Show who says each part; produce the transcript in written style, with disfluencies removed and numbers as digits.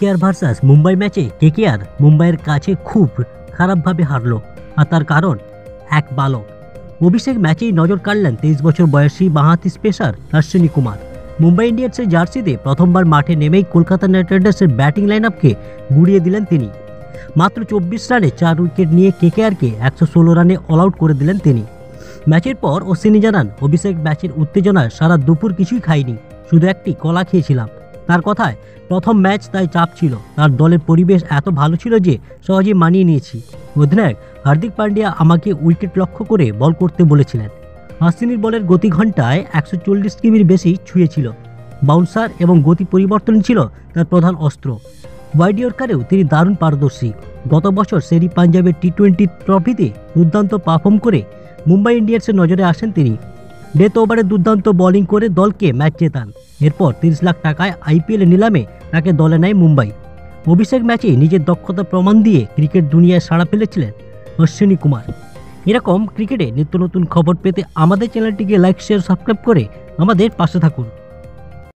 Speaker 1: KKR versus Mumbai ম্যাচে KKR মুম্বাইয়ের কাছে খুব খারাপভাবে হারল। আর তার কারণ এক বালক। অভিষেক ম্যাচেই নজর কাড়লেন 23 বছর বয়সী বাঁহাতি স্পেসার অশ্বিনী কুমার। মুম্বাই ইন্ডিয়ান্সের জার্সিতে প্রথমবার মাঠে নেমেই কলকাতা নাইট রাইডার্সের ব্যাটিং লাইন আপকে গুড়িয়ে দিলেন তিনি। মাত্র 24 রানে 4 উইকেট নিয়ে কেকেআরকে 116 রানে অল আউট করে দিলেন তিনি। ম্যাচের পর অশ্বিনী জানান, অভিষেক ম্যাচের উত্তেজনায় সারা দুপুর কিছুই খাইনি, শুধু একটি কলা খেয়েছিলাম। তার কথায় প্রথম ম্যাচ তাই চাপ ছিল, তার দলের পরিবেশ এত ভালো ছিল যে সহজেই মানিয়ে নিয়েছি। অধিনায়ক হার্দিক পান্ডিয়া আমাকে উইকেট লক্ষ্য করে বল করতে বলেছিলেন। অশ্বিনীর বলের গতি ঘন্টায় 140 কিমির বেশি ছুঁয়েছিল। বাউন্সার এবং গতি পরিবর্তন ছিল তার প্রধান অস্ত্র। ওয়াইড ইয়র্কারেও তিনি দারুণ পারদর্শী। গত বছর শেরি পাঞ্জাবের টি-20 ট্রফিতে দুর্দান্ত পারফর্ম করে মুম্বাই ইন্ডিয়ান্সের নজরে আসেন তিনি। ডেথ ওভারে দুর্দান্ত বোলিং করে দলকে ম্যাচ জেতান। এরপর 30 লাখ টাকায় আইপিএল নিলামে তাকে দলে নেয় মুম্বাই। অভিষেক ম্যাচে নিজের দক্ষতা প্রমাণ দিয়ে ক্রিকেট দুনিয়ায় সাড়া ফেলেছিলেন অশ্বিনী কুমার। এরকম ক্রিকেটে নিত্য নতুন খবর পেতে আমাদের চ্যানেলটিকে লাইক, শেয়ার, সাবস্ক্রাইব করে আমাদের পাশে থাকুন।